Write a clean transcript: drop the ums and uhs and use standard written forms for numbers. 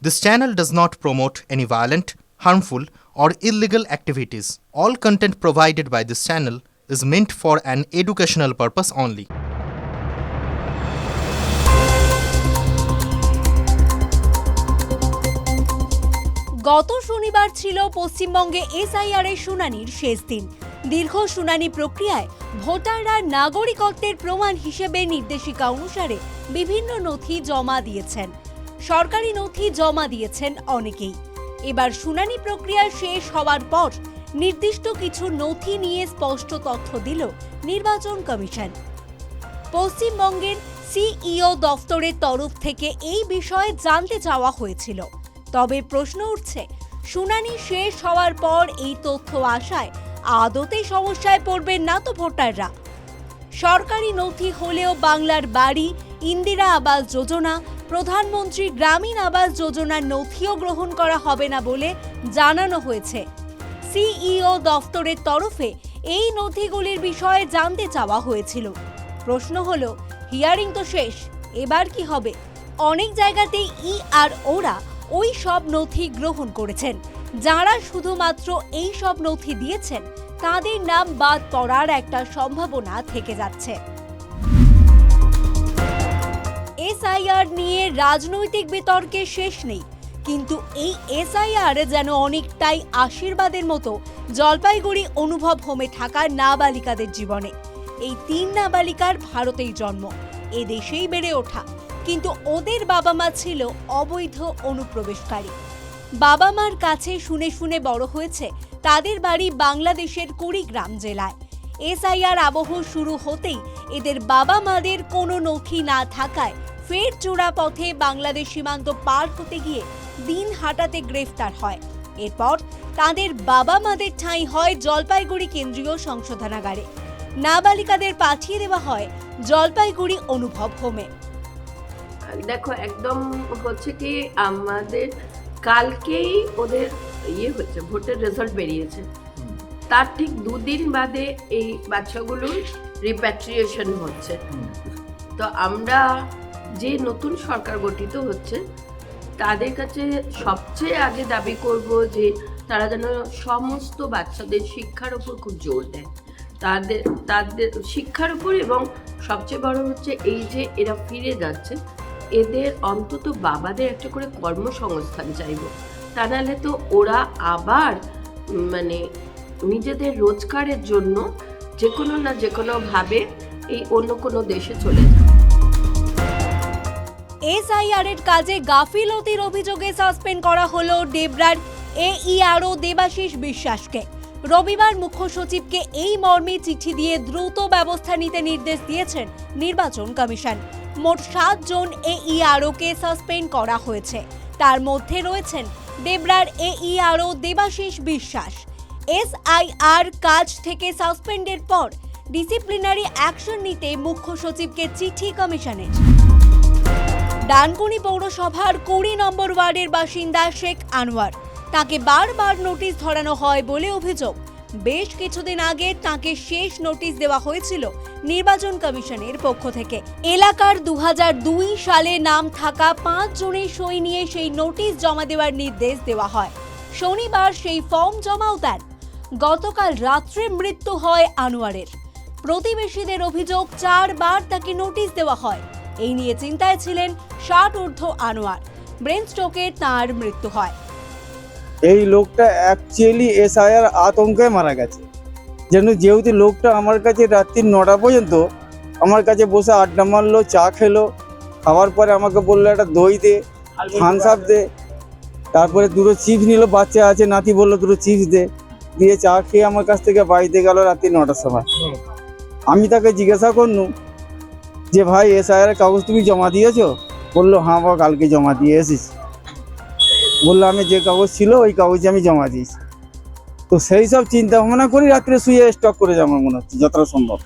This channel does not promote any violent, harmful, or illegal activities. All content provided by this channel is meant for an educational purpose only. গত শনিবার ছিল পশ্চিমবঙ্গে SIR এর শুনানির শেষ দিন। দীর্ঘ শুনানি প্রক্রিয়ায় ভোটাররা নাগরিকত্বের প্রমাণ হিসেবে নির্দেশিকা অনুসারে বিভিন্ন নথি জমা দিয়েছেন। সরকারি নথি জমা দিয়েছেন অনেকেই। এবার শুনানি প্রক্রিয়া শেষ হওয়ার পর নির্দিষ্ট কিছু নথি নিয়ে স্পষ্ট তথ্য দিল নির্বাচন কমিশন। পশ্চিমবঙ্গের সিইও দফতরের তরফ থেকে এই বিষয়ে জানতে চাওয়া হয়েছিল। তবে প্রশ্ন উঠছে, শুনানি শেষ হওয়ার পর এই তথ্য আসায় আদতেই সমস্যায় পড়বেন না তো ভোটাররা? সরকারি নথি হলেও বাংলার বাড়ি, ইন্দিরা আবাস যোজনা, প্রধানমন্ত্রী গ্রামীণ আবাস যোজনার নথিও গ্রহণ করা হবে না বলে জানানো হয়েছে। সিইও দফতরের তরফে এই নথিগুলির বিষয়ে জানতে চাওয়া হয়েছিল। প্রশ্ন হলো, হিয়ারিং তো শেষ, এবার কি হবে? অনেক জায়গাতেই ইআরওরা ওই সব নথি গ্রহণ করেছেন। যারা শুধুমাত্র এই সব নথি দিয়েছেন তাদের নাম বাদ পড়ার একটা সম্ভাবনা থেকে যাচ্ছে। এসআইআর নিয়ে রাজনৈতিক বিতর্কে শেষ নেই, কিন্তু এই এসআইআর যেন অনেকটাই আশীর্বাদের মতো জলপাইগুড়ি অনুভব হোমে থাকা নাবালিকাদের জীবনে। এই 3 নাবালিকার ভারতেই জন্ম, এ দেশেই বেড়ে ওঠা, কিন্তু ওদের বাবা মা ছিল অবৈধ অনুপ্রবেশকারী। বাবা মার কাছে শুনে শুনে বড় হয়েছে তাদের বাড়ি বাংলাদেশের কুড়িগ্রাম জেলায়। এসআইআর আবহ শুরু হতেই এদের বাবা মাদের কোনো নথি না থাকায় ফের চোরা পথে বাংলাদেশ সীমান্ত পার হতে গিয়ে দিন হাঁটাতে গ্রেফতার হয়। এরপর তাদের বাবা মাদের ঠাঁই হয় জলপাইগুড়ি কেন্দ্রীয় সংশোধনাগারে। নাবালিকাদের পাঠিয়ে দেওয়া হয় জলপাইগুড়ি অনুভব হোমে। দেখো, একদম হচ্ছে কি, আমাদের কালকেই ওদের হচ্ছে, ভোটের রেজাল্ট বেরিয়েছে। তার ঠিক 2 দিন বাদে এই বাচ্চাগুলোর রিপ্যাট্রিয়েশন হচ্ছে। তো আমরা যে নতুন সরকার গঠিত হচ্ছে তাদের কাছে সবচেয়ে আগে দাবি করব যে তারা যেন সমস্ত বাচ্চাদের শিক্ষার উপর খুব জোর দেয়, তাদের শিক্ষার উপর, এবং সবচেয়ে বড় হচ্ছে এই যে এরা ফিরে যাচ্ছে, এদের অন্তত বাবাদের একটা করে কর্মসংস্থান চাইব। তা নাহলে তো ওরা আবার নিজেদের রোজগারের জন্য যে কোনো না যে কোনোভাবে এই অন্য কোনো দেশে চলে যায়। এসআইআর এর কাজে গাফিলতির অভিযোগে সাসপেন্ড করা হলো ডেবরার এইআরও দেবাশিস বিশ্বাসকে। রবিবার মুখ্য সচিবকে এই মর্মে চিঠি দিয়ে দ্রুত ব্যবস্থা নিতে নির্দেশ দিয়েছেন নির্বাচন কমিশন। মোট 7 জন এইআরওকে সাসপেন্ড করা হয়েছে। তার মধ্যে রয়েছেন ডেবরার এইআরও দেবাশিস বিশ্বাস। এসআইআর কাজ থেকে সাসপেন্ডের পর ডিসিপ্লিনারি অ্যাকশন নিতে মুখ্য সচিবকে চিঠি কমিশনের। ডানকুনি পৌরসভার 20 নম্বর ওয়ার্ডের বাসিন্দা শেখ আনোয়ার, তাকে বারবার নোটিশ ধরানো হয় বলে অভিযোগ। বেশ কিছুদিন আগে তাকে শেষ নোটিশ দেওয়া হয়েছিল নির্বাচন কমিশনের পক্ষ থেকে। এলাকার 2002 সালে নাম থাকা 5 জনের সই নিয়ে সেই নোটিশ জমা দেওয়ার নির্দেশ দেওয়া হয়। শনিবার সেই ফর্ম জমাও দেন। গতকাল রাত্রে মৃত্যু হয় আনোয়ারের। প্রতিবেশীদের অভিযোগ 4 বার তাকে নোটিশ দেওয়া হয়। এই নিয়ে চিন্তায় ছিলেন 60 ঊর্ধ্ব আনোয়ার। ব্রেন স্ট্রোকে তাঁর মৃত্যু হয়। এই লোকটা অ্যাকচুয়ালি এসআইআর আতঙ্কে মারা গেছে। যেহেতু লোকটা আমার কাছে রাত্রি 9টা পর্যন্ত আমার কাছে বসে আড্ডা মারলো, চা খেলো, খাওয়ার পরে আমাকে বললো একটা দই দে, থামস আপ দে, তারপরে 2টো চিপস নিল, বাচ্চা আছে নাতি, বললো 2টো চিপস দে, দিয়ে চা খেয়ে আমার কাছ থেকে বাড়িতে গেল রাত্রি 9টার সময়। আমি তাকে জিজ্ঞাসা করলুম যে ভাই এসআইআর কাগজ তুমি জমা দিয়েছো? বললো হ্যাঁ বাবা, কালকে জমা দিয়ে এসেছি। বললো আমি যে কাগজ ছিল ওই কাগজে আমি জমা দিয়েছি। তো সেই সব চিন্তা ভাবনা করি রাত্রে শুয়ে স্টক করে যাবো মনে হচ্ছে যতটা সম্ভব।